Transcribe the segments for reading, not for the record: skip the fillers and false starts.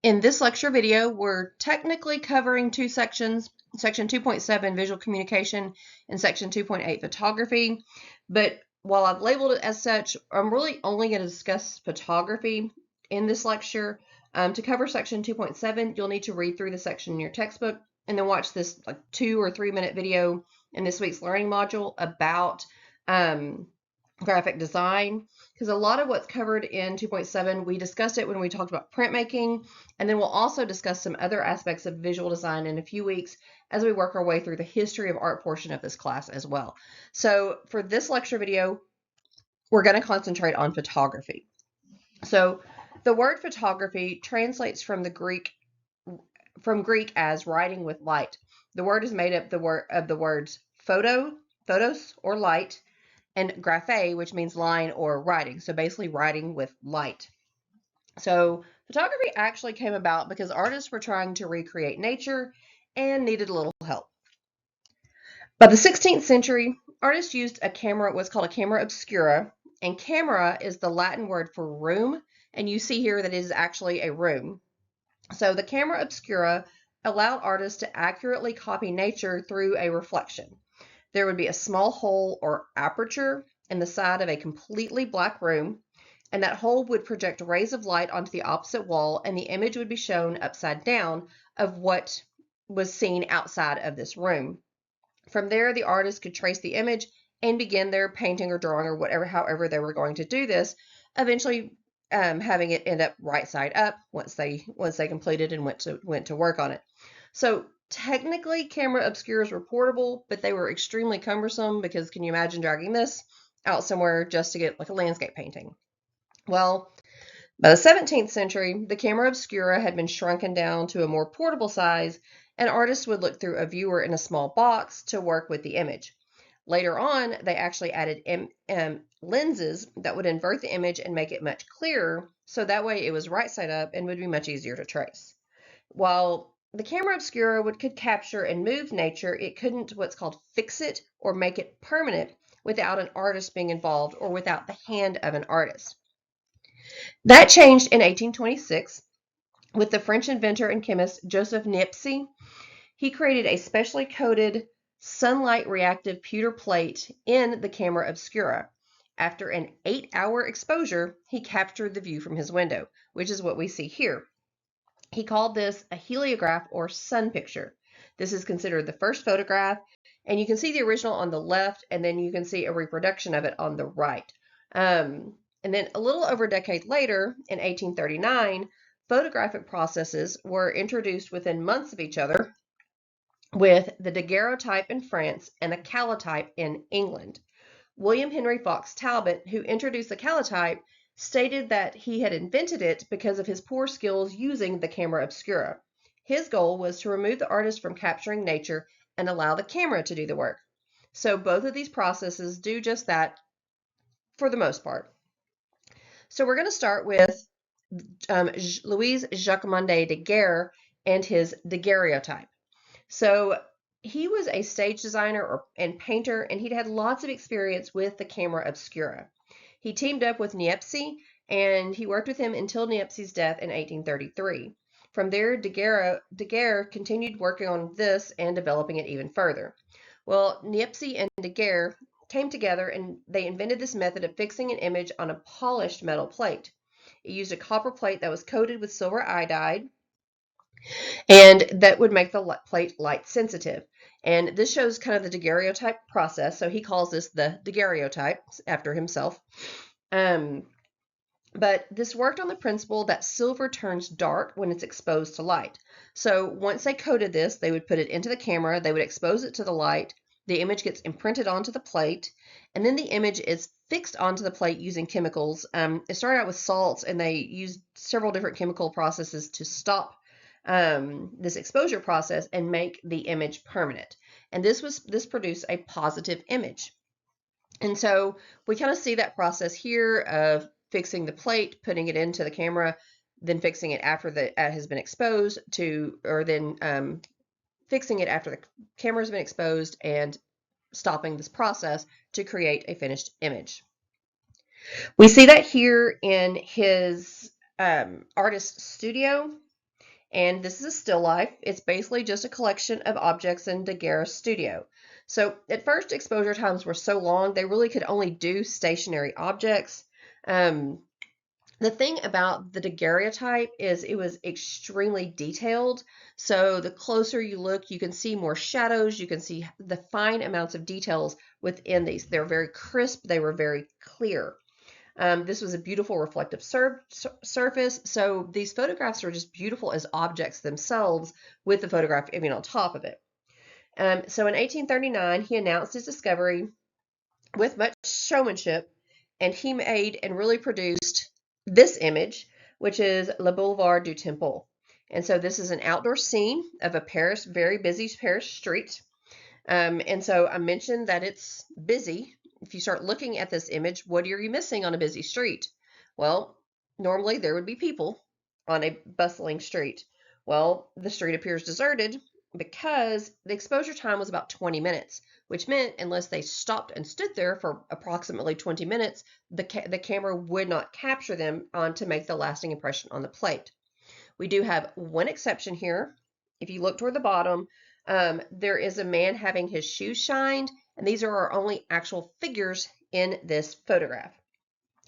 In this lecture video, we're technically covering two sections, Section 2.7 Visual Communication and Section 2.8 Photography, but while I've labeled it as such, I'm really only going to discuss photography in this lecture. To cover Section 2.7, you'll need to read through the section in your textbook and then watch this 2 or 3 minute video in this week's learning module about graphic design, because a lot of what's covered in 2.7, we discussed it when we talked about printmaking, and then we'll also discuss some other aspects of visual design in a few weeks as we work our way through the history of art portion of this class as well. So for this lecture video, we're going to concentrate on photography. So the word photography translates from Greek as writing with light. The word is made up of the words photos or light, and graphe, which means line or writing. So basically writing with light. So photography actually came about because artists were trying to recreate nature and needed a little help. By the 16th century, artists used what's called a camera obscura, and camera is the Latin word for room, and you see here that it is actually a room. So the camera obscura allowed artists to accurately copy nature through a reflection. There would be a small hole or aperture in the side of a completely black room, and that hole would project rays of light onto the opposite wall, and the image would be shown upside down of what was seen outside of this room. From there, the artist could trace the image and begin their painting or drawing or however they were going to do this, eventually having it end up right side up once they completed and went to work on it. So technically, camera obscuras were portable, but they were extremely cumbersome because can you imagine dragging this out somewhere just to get a landscape painting? Well, by the 17th century, the camera obscura had been shrunken down to a more portable size, and artists would look through a viewer in a small box to work with the image. Later on, they actually added lenses that would invert the image and make it much clearer, so that way it was right side up and would be much easier to trace. While the camera obscura could capture and move nature, it couldn't what's called fix it or make it permanent without an artist being involved or without the hand of an artist. That changed in 1826 with the French inventor and chemist Joseph Niepce. He created a specially coated sunlight reactive pewter plate in the camera obscura. After an 8-hour exposure, he captured the view from his window, which is what we see here. He called this a heliograph or sun picture. This is considered the first photograph, and you can see the original on the left, and then you can see a reproduction of it on the right. And then a little over a decade later, in 1839, photographic processes were introduced within months of each other with the daguerreotype in France and the calotype in England. William Henry Fox Talbot, who introduced the calotype, stated that he had invented it because of his poor skills using the camera obscura. His goal was to remove the artist from capturing nature and allow the camera to do the work. So both of these processes do just that for the most part. So we're going to start with Louis Jacqueminot Daguerre and his daguerreotype. So he was a stage designer and painter, and he'd had lots of experience with the camera obscura. He teamed up with Niepce, and he worked with him until Niepce's death in 1833. From there, Daguerre continued working on this and developing it even further. Well, Niepce and Daguerre came together and they invented this method of fixing an image on a polished metal plate. It used a copper plate that was coated with silver iodide, and that would make the plate light sensitive. And this shows kind of the daguerreotype process. So he calls this the daguerreotype after himself. But this worked on the principle that silver turns dark when it's exposed to light. So once they coated this, they would put it into the camera, they would expose it to the light, the image gets imprinted onto the plate, and then the image is fixed onto the plate using chemicals. It started out with salts, and they used several different chemical processes to stop this exposure process and make the image permanent. And this produced a positive image. And so we kind of see that process here of fixing the plate, putting it into the camera, then fixing it after it has been exposed then fixing it after the camera has been exposed and stopping this process to create a finished image. We see that here in his artist studio. And this is a still life. It's basically just a collection of objects in Daguerre's studio. So at first, exposure times were so long, they really could only do stationary objects. Um, the thing about the daguerreotype is it was extremely detailed. So the closer you look, you can see more shadows. You can see the fine amounts of details within these. They're very crisp. They were very clear. This was a beautiful reflective surface. So these photographs are just beautiful as objects themselves with the photograph image on top of it. So in 1839, he announced his discovery with much showmanship, and he made and really produced this image, which is Le Boulevard du Temple. And so this is an outdoor scene of a Paris, very busy Paris street. And so I mentioned that it's busy. If you start looking at this image, what are you missing on a busy street? Well, normally there would be people on a bustling street. Well, the street appears deserted because the exposure time was about 20 minutes, which meant unless they stopped and stood there for approximately 20 minutes, the camera would not capture them on to make the lasting impression on the plate. We do have one exception here. If you look toward the bottom, there is a man having his shoes shined, and these are our only actual figures in this photograph.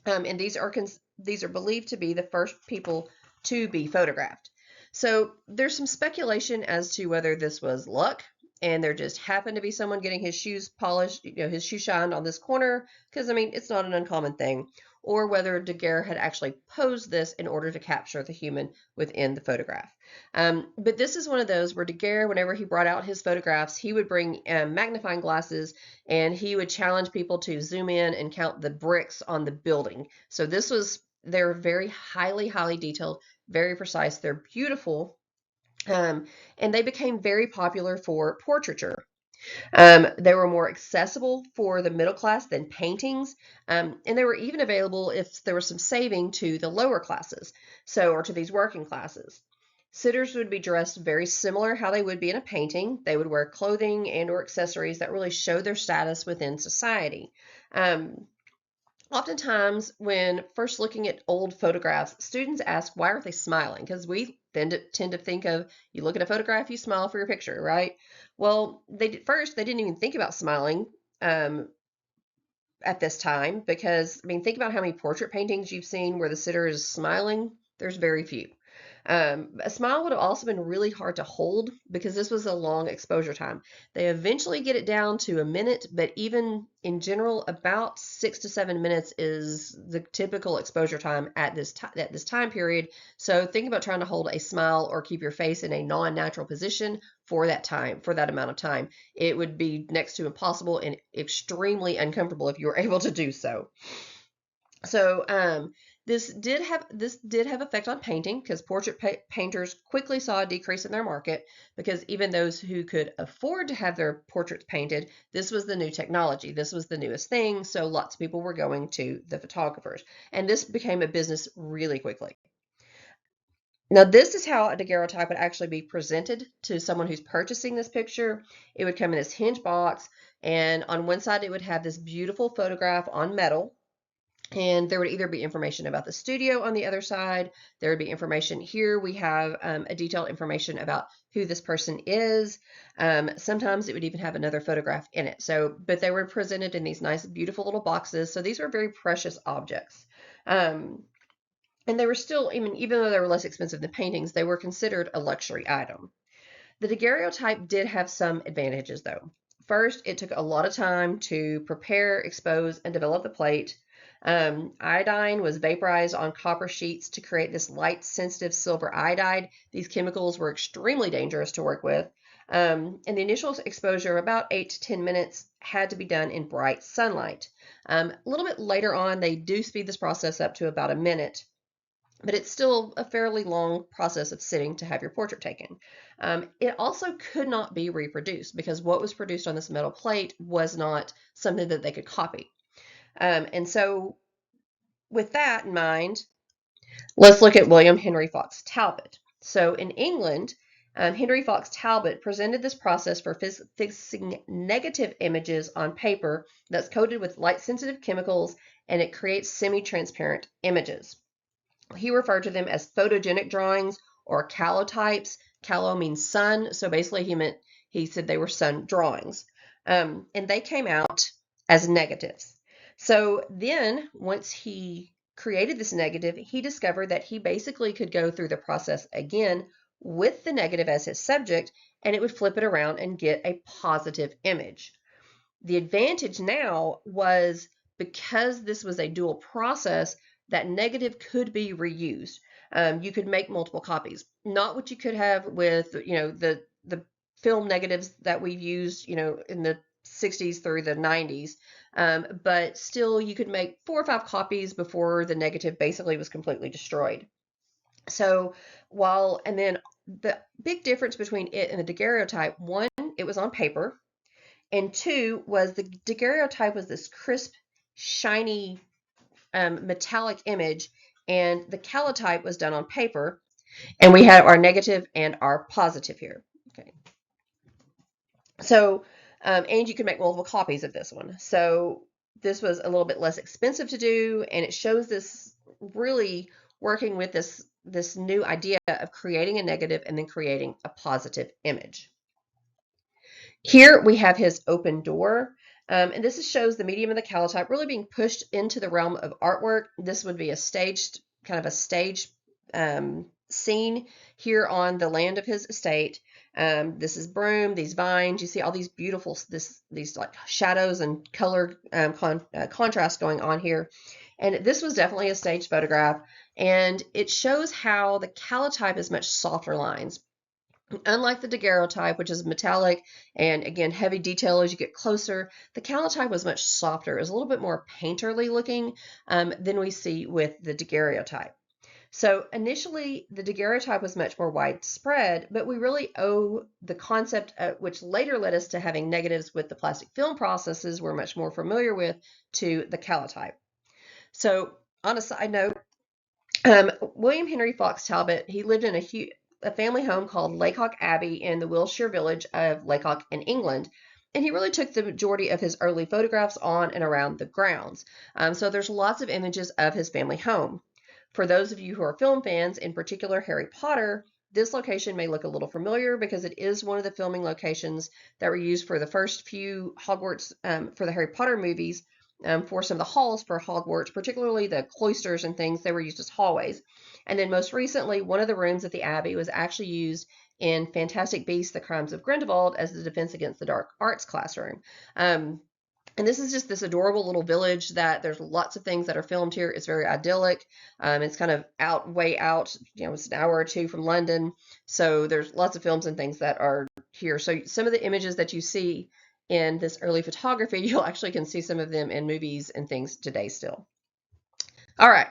And these are believed to be the first people to be photographed. So there's some speculation as to whether this was luck and there just happened to be someone getting his shoes polished, his shoe shined on this corner, because I mean, it's not an uncommon thing, or whether Daguerre had actually posed this in order to capture the human within the photograph. But this is one of those where Daguerre, whenever he brought out his photographs, he would bring magnifying glasses and he would challenge people to zoom in and count the bricks on the building. So they're very highly detailed, very precise. They're beautiful. And they became very popular for portraiture. They were more accessible for the middle class than paintings, and they were even available if there was some saving to the lower classes, or to these working classes. Sitters would be dressed very similar how they would be in a painting. They would wear clothing and or accessories that really show their status within society. Oftentimes, when first looking at old photographs, students ask, why aren't they smiling? Because we tend to think of, you look at a photograph, you smile for your picture, right? Well, they didn't even think about smiling at this time because, I mean, think about how many portrait paintings you've seen where the sitter is smiling. There's very few. A smile would have also been really hard to hold because this was a long exposure time. They eventually get it down to a minute, but even in general, about 6 to 7 minutes is the typical exposure time at this time period. So think about trying to hold a smile or keep your face in a non-natural position for that amount of time. It would be next to impossible and extremely uncomfortable if you were able to do so. So this did have effect on painting because portrait painters quickly saw a decrease in their market because even those who could afford to have their portraits painted, this was the new technology. This was the newest thing. So lots of people were going to the photographers, and this became a business really quickly. Now, this is how a daguerreotype would actually be presented to someone who's purchasing this picture. It would come in this hinge box, and on one side, it would have this beautiful photograph on metal. And there would either be information about the studio on the other side. There would be information here. We have a detailed information about who this person is. Sometimes it would even have another photograph in it. But they were presented in these nice, beautiful little boxes. So these were very precious objects. And they were still, even though they were less expensive than paintings, they were considered a luxury item. The daguerreotype did have some advantages, though. First, it took a lot of time to prepare, expose, and develop the plate. Iodine was vaporized on copper sheets to create this light-sensitive silver iodide. These chemicals were extremely dangerous to work with. And the initial exposure, about 8 to 10 minutes, had to be done in bright sunlight. A little bit later on, they do speed this process up to about a minute, but it's still a fairly long process of sitting to have your portrait taken. It also could not be reproduced because what was produced on this metal plate was not something that they could copy. And so with that in mind, let's look at William Henry Fox Talbot. So in England, Henry Fox Talbot presented this process for fixing negative images on paper that's coated with light-sensitive chemicals, and it creates semi-transparent images. He referred to them as photogenic drawings or calotypes. Calo means sun, so basically he said they were sun drawings. And they came out as negatives. So then once he created this negative, he discovered that he basically could go through the process again with the negative as his subject, and it would flip it around and get a positive image. The advantage now was, because this was a dual process, that negative could be reused. You could make multiple copies, not what you could have with, the film negatives that we've used, in the 60s through the 90s. But still, you could make 4 or 5 copies before the negative basically was completely destroyed. So and then the big difference between it and the daguerreotype, one, it was on paper, and two was the daguerreotype was this crisp, shiny, metallic image, and the calotype was done on paper. And we have our negative and our positive here. Okay. So, and you can make multiple copies of this one. So this was a little bit less expensive to do, and it shows this really working with this new idea of creating a negative and then creating a positive image. Here we have his open door, and this shows the medium of the calotype really being pushed into the realm of artwork. This would be a staged scene here on the land of his estate. This is broom, these vines. You see all these beautiful these like shadows and color contrast going on here. And this was definitely a staged photograph, and it shows how the calotype is much softer lines. Unlike the daguerreotype, which is metallic and again heavy detail as you get closer, the calotype was much softer. It was a little bit more painterly looking than we see with the daguerreotype. So initially, the daguerreotype was much more widespread, but we really owe the concept, which later led us to having negatives with the plastic film processes we're much more familiar with, to the calotype. So on a side note, William Henry Fox Talbot, he lived in a family home called Laycock Abbey in the Wiltshire village of Laycock in England. And he really took the majority of his early photographs on and around the grounds. So there's lots of images of his family home. For those of you who are film fans, in particular Harry Potter, this location may look a little familiar because it is one of the filming locations that were used for the first few Hogwarts, for the Harry Potter movies. For some of the halls for Hogwarts, particularly the cloisters and things, they were used as hallways. And then most recently, one of the rooms at the Abbey was actually used in Fantastic Beasts: The Crimes of Grindelwald as the defense against the dark arts classroom. And this is just this adorable little village that there's lots of things that are filmed here. It's very idyllic. It's kind of way out, it's an hour or two from London. So there's lots of films and things that are here. So some of the images that you see in this early photography, you'll actually can see some of them in movies and things today still. All right,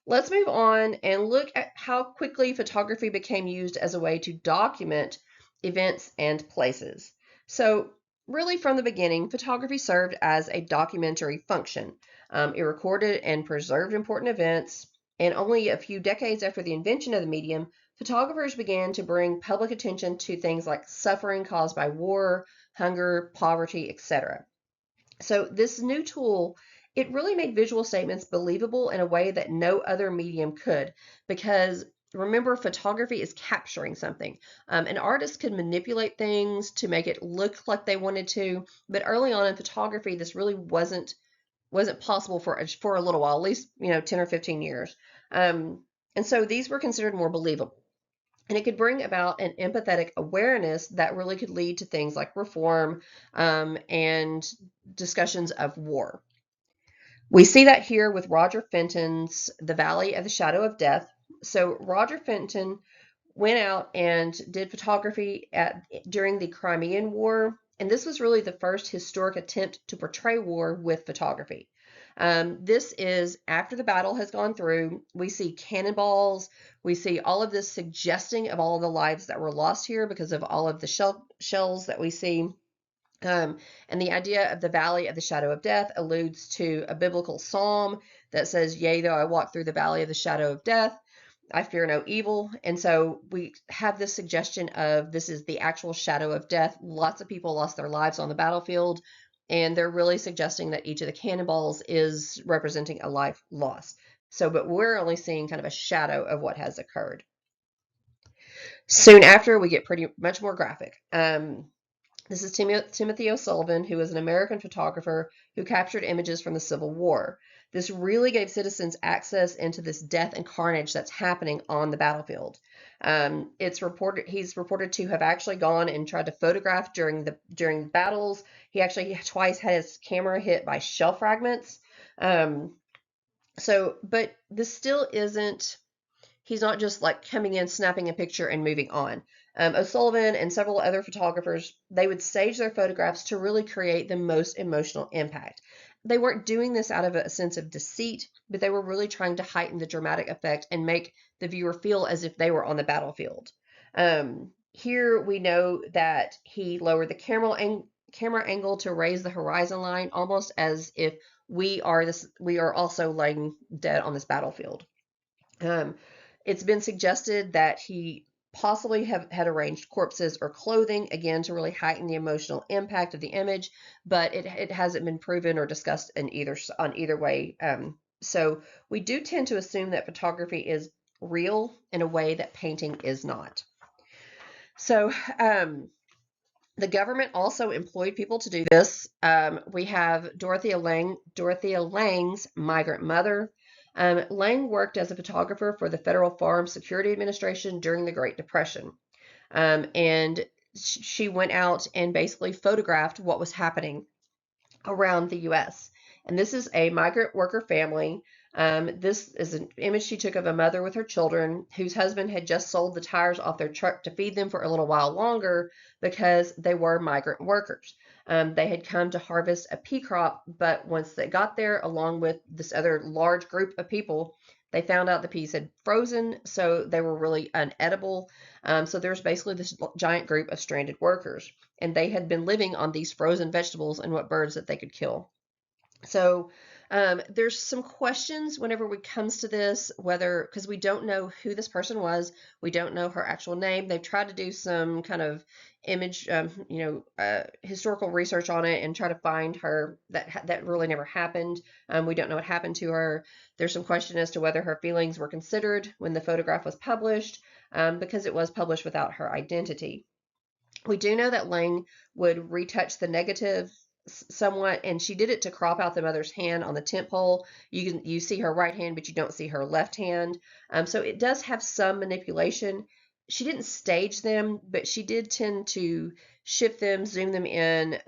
let's move on and look at how quickly photography became used as a way to document events and places. So really from the beginning, photography served as a documentary function. It recorded and preserved important events, and only a few decades after the invention of the medium, photographers began to bring public attention to things like suffering caused by war, hunger, poverty, etc. So this new tool, it really made visual statements believable in a way that no other medium could, because remember, photography is capturing something. An artist could manipulate things to make it look like they wanted to, but early on in photography, this really wasn't possible for a little while, at least 10 or 15 years. And so these were considered more believable. And it could bring about an empathetic awareness that really could lead to things like reform and discussions of war. We see that here with Roger Fenton's The Valley of the Shadow of Death. So Roger Fenton went out and did photography during the Crimean War, and this was really the first historic attempt to portray war with photography. This is after the battle has gone through. We see cannonballs. We see all of this suggesting of all the lives that were lost here because of all of the shells that we see. And the idea of the valley of the shadow of death alludes to a biblical psalm that says, "Yea, though I walk through the valley of the shadow of death, I fear no evil." And so we have this suggestion of this is the actual shadow of death. Lots of people lost their lives on the battlefield, and they're really suggesting that each of the cannonballs is representing a life lost. So, but we're only seeing kind of a shadow of what has occurred. Soon after, we get pretty much more graphic. This is Timothy O'Sullivan, who was an American photographer who captured images from the Civil War. This really gave citizens access into this death and carnage that's happening on the battlefield. He's reported to have actually gone and tried to photograph during battles. He actually twice had his camera hit by shell fragments. But this still isn't. He's not just like coming in, snapping a picture, and moving on. O'Sullivan and several other photographers, they would stage their photographs to really create the most emotional impact. They weren't doing this out of a sense of deceit, but they were really trying to heighten the dramatic effect and make the viewer feel as if they were on the battlefield. Here we know that he lowered the camera angle to raise the horizon line, almost as if we are also laying dead on this battlefield. Um, it's been suggested that he possibly had arranged corpses or clothing, again, to really heighten the emotional impact of the image, but it hasn't been proven or discussed on either way. So we do tend to assume that photography is real in a way that painting is not. So the government also employed people to do this. We have Dorothea Lange's migrant mother. Lange worked as a photographer for the Federal Farm Security Administration during the Great Depression. And she went out and basically photographed what was happening around the U.S. And this is a migrant worker family. This is an image she took of a mother with her children whose husband had just sold the tires off their truck to feed them for a little while longer because they were migrant workers. They had come to harvest a pea crop, but once they got there, along with this other large group of people, they found out the peas had frozen, so they were really unedible. So there's basically this giant group of stranded workers, and they had been living on these frozen vegetables and what birds that they could kill. So there's some questions whenever it comes to this, because we don't know who this person was, we don't know her actual name. They've tried to do some kind of image, historical research on it and try to find her. That really never happened. We don't know what happened to her. There's some question as to whether her feelings were considered when the photograph was published, because it was published without her identity. We do know that Lang would retouch the negative somewhat, and she did it to crop out the mother's hand on the tent pole. You see her right hand, but you don't see her left hand. So it does have some manipulation. She didn't stage them, but she did tend to shift them, zoom them in,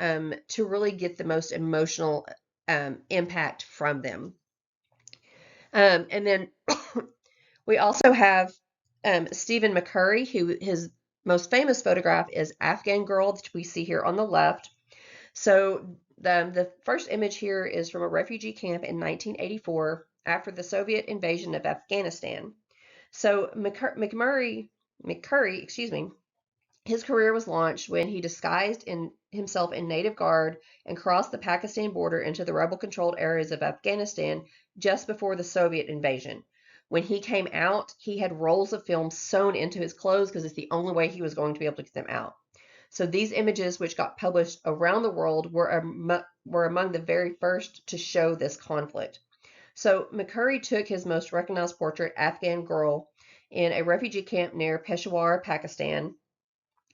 to really get the most emotional impact from them. And then we also have Stephen McCurry, who his most famous photograph is Afghan Girl, that we see here on the left. So the first image here is from a refugee camp in 1984 after the Soviet invasion of Afghanistan. So McCurry, his career was launched when he disguised himself in native garb and crossed the Pakistan border into the rebel-controlled areas of Afghanistan just before the Soviet invasion. When he came out, he had rolls of film sewn into his clothes because it's the only way he was going to be able to get them out. So these images, which got published around the world, were among the very first to show this conflict. So McCurry took his most recognized portrait, Afghan Girl, in a refugee camp near Peshawar, Pakistan,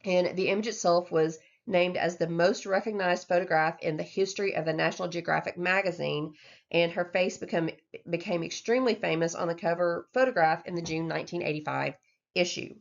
and the image itself was named as the most recognized photograph in the history of the National Geographic magazine, and her face became extremely famous on the cover photograph in the June 1985 issue.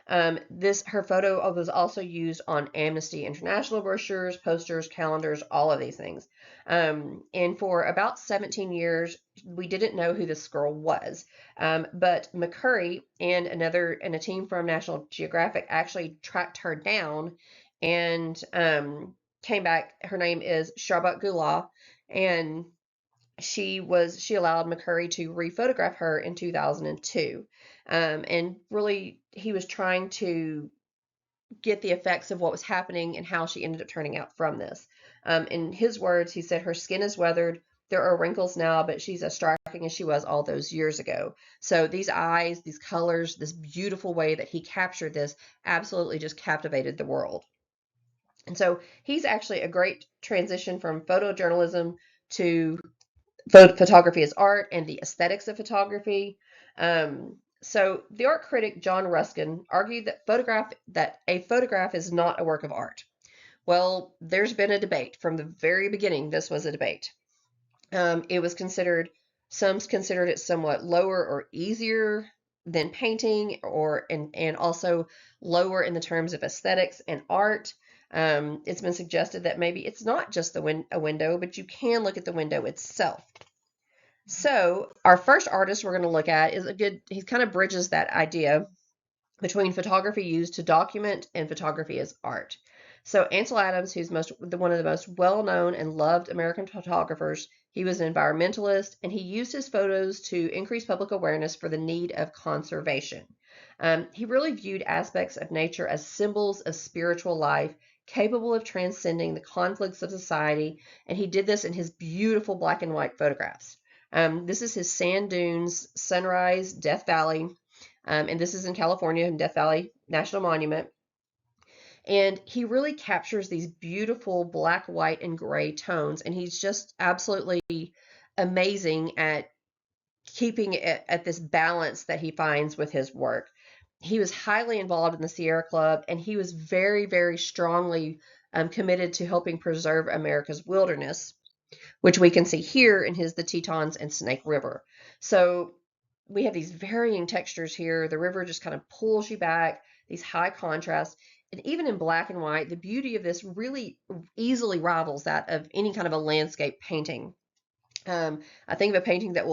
Her photo was also used on Amnesty International brochures, posters, calendars, all of these things. And for about 17 years, we didn't know who this girl was. But McCurry and a team from National Geographic actually tracked her down and came back. Her name is Sharbat Gula, and she allowed McCurry to rephotograph her in 2002. And really, he was trying to get the effects of what was happening and how she ended up turning out from this. In his words, he said, her skin is weathered. There are wrinkles now, but she's as striking as she was all those years ago. So these eyes, these colors, this beautiful way that he captured this absolutely just captivated the world. And so he's actually a great transition from photojournalism to photography as art and the aesthetics of photography. So the art critic John Ruskin argued that a photograph is not a work of art. Well, there's been a debate from the very beginning. This was a debate. It was considered, some considered it somewhat lower or easier than painting, and also lower in the terms of aesthetics and art. It's been suggested that maybe it's not just a window, but you can look at the window itself. So our first artist we're going to look at is he kind of bridges that idea between photography used to document and photography as art. So Ansel Adams, who's one of the most well-known and loved American photographers, he was an environmentalist, and he used his photos to increase public awareness for the need of conservation. He really viewed aspects of nature as symbols of spiritual life, capable of transcending the conflicts of society, and he did this in his beautiful black and white photographs. This is his Sand Dunes, Sunrise, Death Valley, and this is in California, in Death Valley National Monument. And he really captures these beautiful black, white, and gray tones, and he's just absolutely amazing at keeping it at this balance that he finds with his work. He was highly involved in the Sierra Club, and he was very, very strongly committed to helping preserve America's wilderness, which we can see here in his The Tetons and Snake River. So we have these varying textures here. The river just kind of pulls you back, these high contrasts. And even in black and white, the beauty of this really easily rivals that of any kind of a landscape painting. I think of a painting that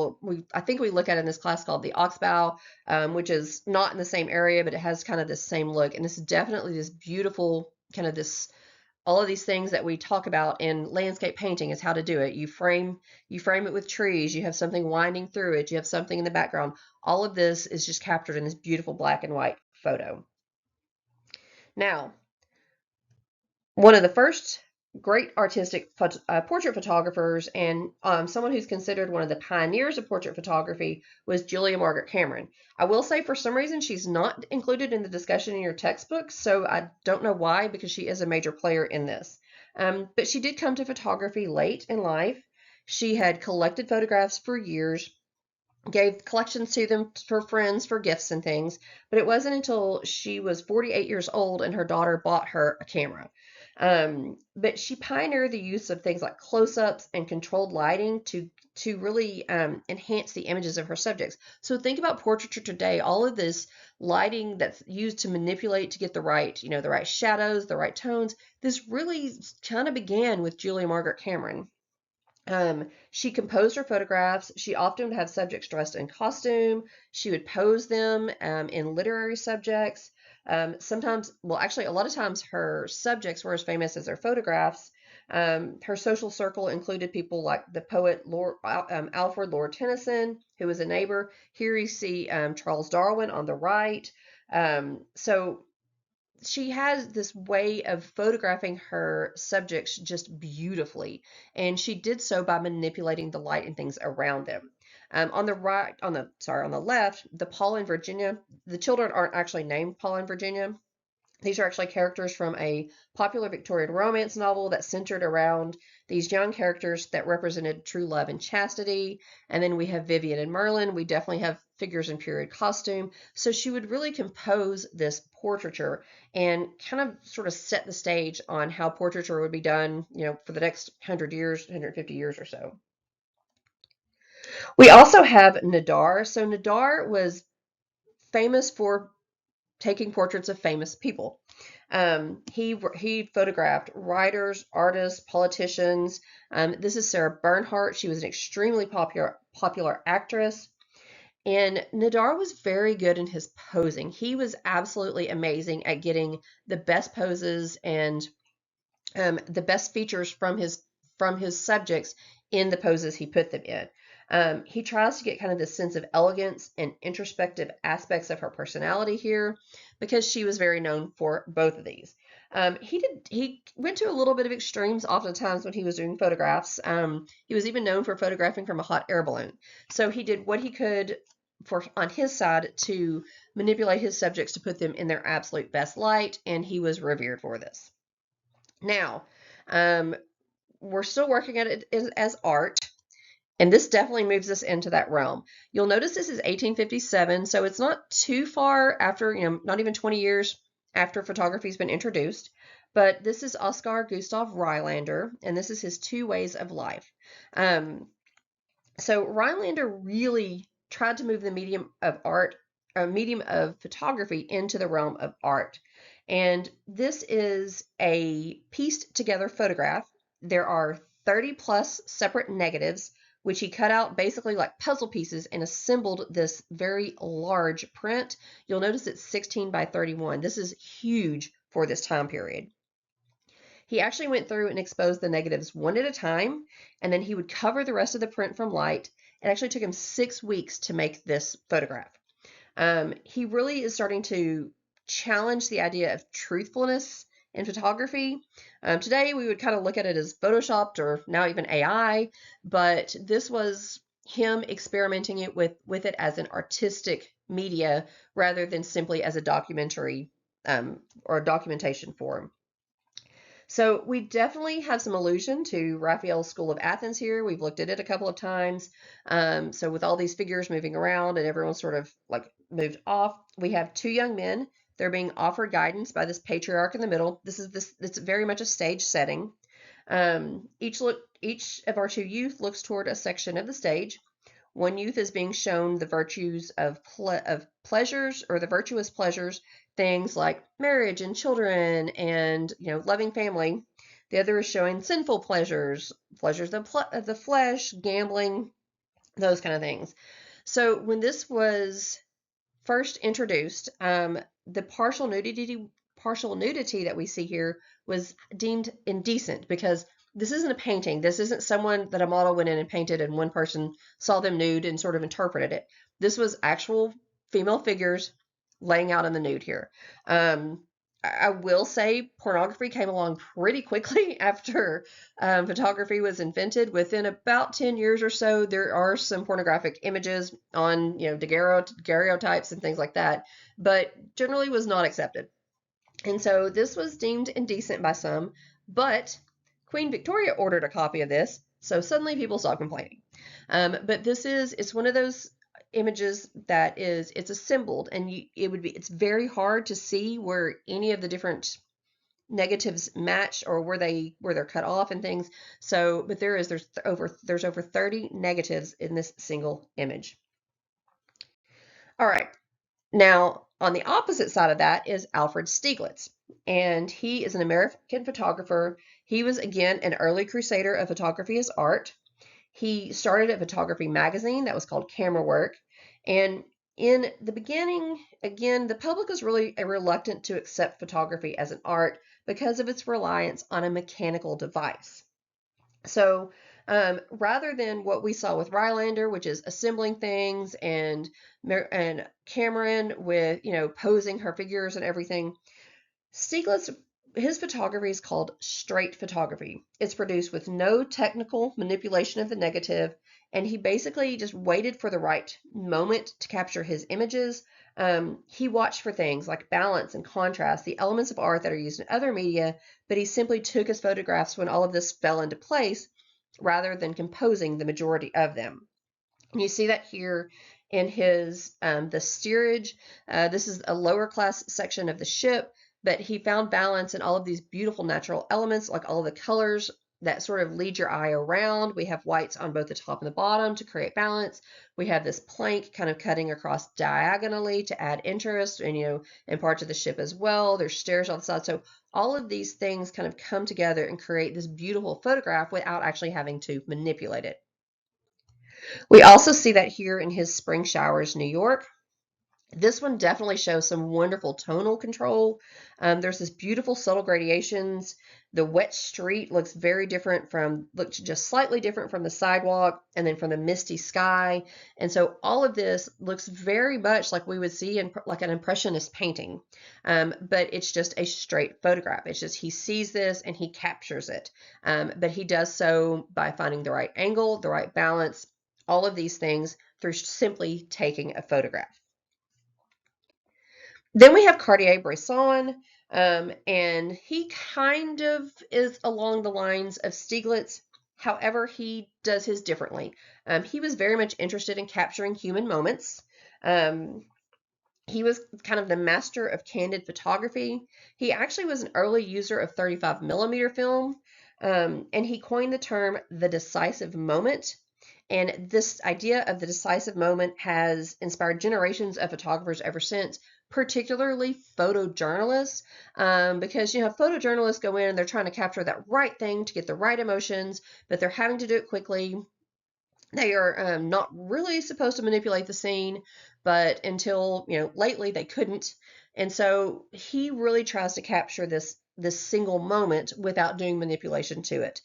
I think we look at in this class called the Oxbow, which is not in the same area, but it has kind of this same look. And it's definitely this beautiful kind of all of these things that we talk about in landscape painting is how to do it. You frame it with trees, you have something winding through it, you have something in the background. All of this is just captured in this beautiful black and white photo. Now, one of the first great artistic portrait photographers, and someone who's considered one of the pioneers of portrait photography, was Julia Margaret Cameron. I will say, for some reason, she's not included in the discussion in your textbook, so I don't know why, because she is a major player in this. But she did come to photography late in life. She had collected photographs for years, gave collections to them for friends for gifts and things, but it wasn't until she was 48 years old and her daughter bought her a camera. But she pioneered the use of things like close-ups and controlled lighting to really enhance the images of her subjects. So think about portraiture today, all of this lighting that's used to manipulate to get the right shadows, the right tones. This really kind of began with Julia Margaret Cameron. She composed her photographs. She often would have subjects dressed in costume. She would pose them in literary subjects. Sometimes, well, actually, a lot of times her subjects were as famous as her photographs. Her social circle included people like the poet Alfred Lord Tennyson, who was a neighbor. Here you see Charles Darwin on the right. So she has this way of photographing her subjects just beautifully, and she did so by manipulating the light and things around them. On the left, the Paul and Virginia. The children aren't actually named Paul and Virginia. These are actually characters from a popular Victorian romance novel that centered around these young characters that represented true love and chastity. And then we have Vivian and Merlin. We definitely have figures in period costume. So she would really compose this portraiture and kind of sort of set the stage on how portraiture would be done, for the next 100 years, 150 years or so. We also have Nadar. So Nadar was famous for taking portraits of famous people. He photographed writers, artists, politicians. This is Sarah Bernhardt. She was an extremely popular actress. And Nadar was very good in his posing. He was absolutely amazing at getting the best poses and the best features from his subjects in the poses he put them in. He tries to get kind of this sense of elegance and introspective aspects of her personality here, because she was very known for both of these. He went to a little bit of extremes oftentimes when he was doing photographs. He was even known for photographing from a hot air balloon. So he did what he could on his side to manipulate his subjects to put them in their absolute best light, and he was revered for this. Now, we're still working at it as art. And this definitely moves us into that realm. You'll notice this is 1857, so it's not too far after, not even 20 years after photography's been introduced. But this is Oscar Gustav Rylander, and this is his Two Ways of Life. So Rylander really tried to move the medium of art, a medium of photography into the realm of art. And this is a pieced together photograph. There are 30 plus separate negatives, which he cut out basically like puzzle pieces and assembled this very large print. You'll notice it's 16 by 31. This is huge for this time period. He actually went through and exposed the negatives one at a time, and then he would cover the rest of the print from light. It actually took him 6 weeks to make this photograph. He really is starting to challenge the idea of truthfulness in photography. Today, we would kind of look at it as photoshopped or now even AI, but this was him experimenting with it as an artistic media rather than simply as a documentary or a documentation form. So we definitely have some allusion to Raphael's School of Athens here. We've looked at it a couple of times. So with all these figures moving around and everyone sort of like moved off, we have two young men. They're being offered guidance by this patriarch in the middle. It's very much a stage setting. Each of our two youth looks toward a section of the stage. One youth is being shown the virtues of pleasures, or the virtuous pleasures, things like marriage and children and loving family. The other is showing sinful pleasures, of the flesh, gambling, those kind of things. So when this was first introduced, the partial nudity that we see here was deemed indecent because this isn't a painting. This isn't someone that a model went in and painted and one person saw them nude and sort of interpreted it. This was actual female figures laying out in the nude here. I will say pornography came along pretty quickly after photography was invented. Within about 10 years or so, there are some pornographic images on, daguerreotypes and things like that, but generally was not accepted. And so this was deemed indecent by some, but Queen Victoria ordered a copy of this, so suddenly people stopped complaining. But it's one of those images that it's assembled, and it's very hard to see where any of the different negatives match or where they're cut off and things. So, but there's over 30 negatives in this single image. All right. Now, on the opposite side of that is Alfred Stieglitz, and he is an American photographer. He was, again, an early crusader of photography as art. He started a photography magazine that was called Camera Work, and in the beginning, again, the public was really reluctant to accept photography as an art because of its reliance on a mechanical device. So rather than what we saw with Rylander, which is assembling things, and Cameron with posing her figures and everything, Stieglitz, his photography is called straight photography. It's produced with no technical manipulation of the negative, and he basically just waited for the right moment to capture his images. He watched for things like balance and contrast, the elements of art that are used in other media, but he simply took his photographs when all of this fell into place rather than composing the majority of them. And you see that here in his the steerage. This is a lower class section of the ship, but he found balance in all of these beautiful natural elements, like all of the colors that sort of lead your eye around. We have whites on both the top and the bottom to create balance. We have this plank kind of cutting across diagonally to add interest, and in parts of the ship as well. There's stairs on the side. So all of these things kind of come together and create this beautiful photograph without actually having to manipulate it. We also see that here in his Spring Showers, New York. This one definitely shows some wonderful tonal control. There's this beautiful subtle gradations. The wet street looks just slightly different from the sidewalk and then from the misty sky. And so all of this looks very much like we would see in like an impressionist painting. But it's just a straight photograph. It's just he sees this and he captures it. But he does so by finding the right angle, the right balance, all of these things through simply taking a photograph. Then we have Cartier-Bresson, and he kind of is along the lines of Stieglitz. However, he does his differently. He was very much interested in capturing human moments. Um, he was kind of the master of candid photography. He actually was an early user of 35 millimeter film, and he coined the term the decisive moment. And this idea of the decisive moment has inspired generations of photographers ever since, particularly photojournalists, because photojournalists go in and they're trying to capture that right thing to get the right emotions, but they're having to do it quickly. They are not really supposed to manipulate the scene, but until lately they couldn't. And so he really tries to capture this single moment without doing manipulation to it.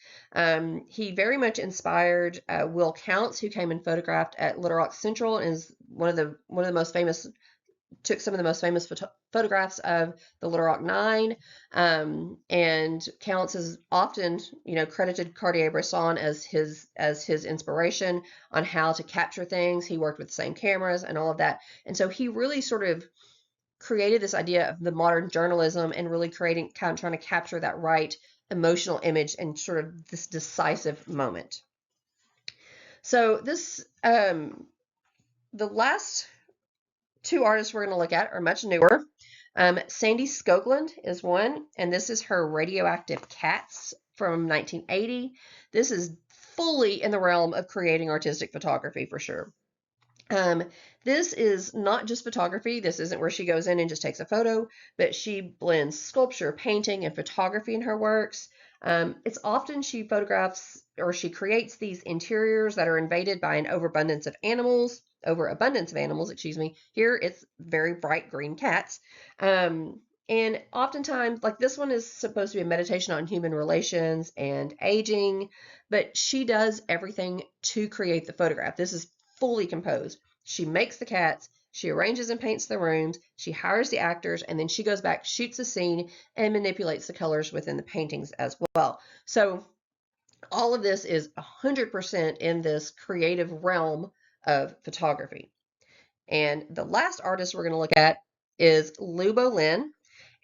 He very much inspired Will Counts, who came and photographed at Little Rock Central and is one of the most famous, took some of the most famous photographs of the Little Rock Nine, and Counts is often, credited Cartier-Bresson as his inspiration on how to capture things. He worked with the same cameras and all of that, and so he really sort of created this idea of the modern journalism and really creating, kind of trying to capture that right emotional image and sort of this decisive moment. So the last two artists we're going to look at are much newer. Sandy Skoglund is one, and this is her Radioactive Cats from 1980. This is fully in the realm of creating artistic photography for sure. This is not just photography. This isn't where she goes in and just takes a photo, but she blends sculpture, painting, and photography in her works. It's often she photographs or she creates these interiors that are invaded by an overabundance of animals, excuse me. Here it's very bright green cats. And oftentimes, like this one is supposed to be a meditation on human relations and aging, but she does everything to create the photograph. This is fully composed. She makes the cats, she arranges and paints the rooms, she hires the actors, and then she goes back, shoots a scene, and manipulates the colors within the paintings as well. So all of this is 100% in this creative realm of photography. And the last artist we're going to look at is Lou Bolin.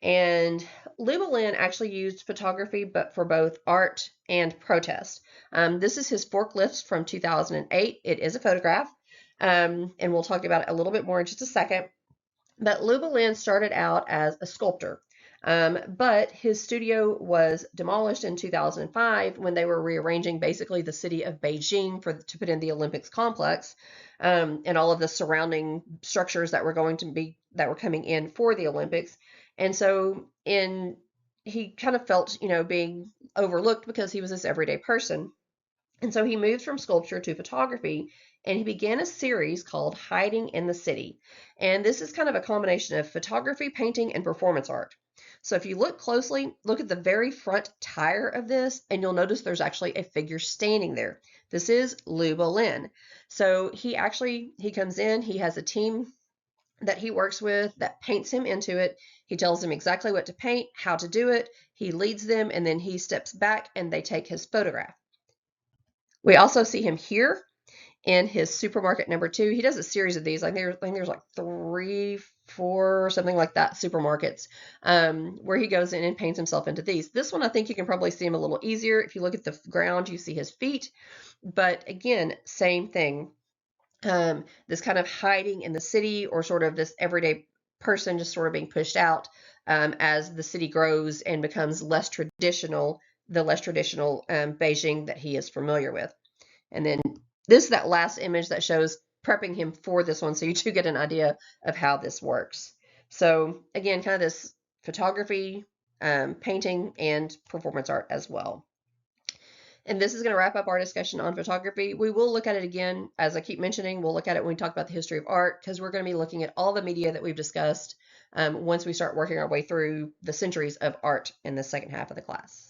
And Lou Bolin actually used photography but for both art and protest. This is his Forklifts from 2008. It is a photograph, and we'll talk about it a little bit more in just a second. But Lou Bolin started out as a sculptor, but his studio was demolished in 2005 when they were rearranging basically the city of Beijing to put in the Olympics complex, and all of the surrounding structures that were coming in for the Olympics. And so he kind of felt, being overlooked because he was this everyday person. And so he moved from sculpture to photography, and he began a series called Hiding in the City. And this is kind of a combination of photography, painting, and performance art. So if you look closely, look at the very front tire of this, and you'll notice there's actually a figure standing there. This is Lou Bolin. So he comes in, he has a team that he works with that paints him into it. He tells them exactly what to paint, how to do it. He leads them, and then he steps back and they take his photograph. We also see him here in his supermarket number 2. He does a series of these. I think there's like 3, 4, something like that supermarkets, where he goes in and paints himself into these. This one, I think you can probably see him a little easier. If you look at the ground, you see his feet. But again, same thing. This kind of hiding in the city, or sort of this everyday person just sort of being pushed out as the city grows and becomes less traditional, Beijing that he is familiar with. And then this is that last image that shows prepping him for this one, so you do get an idea of how this works. So again, kind of this photography, painting, and performance art as well. And this is going to wrap up our discussion on photography. We will look at it again, as I keep mentioning, we'll look at it when we talk about the history of art, because we're going to be looking at all the media that we've discussed once we start working our way through the centuries of art in the second half of the class.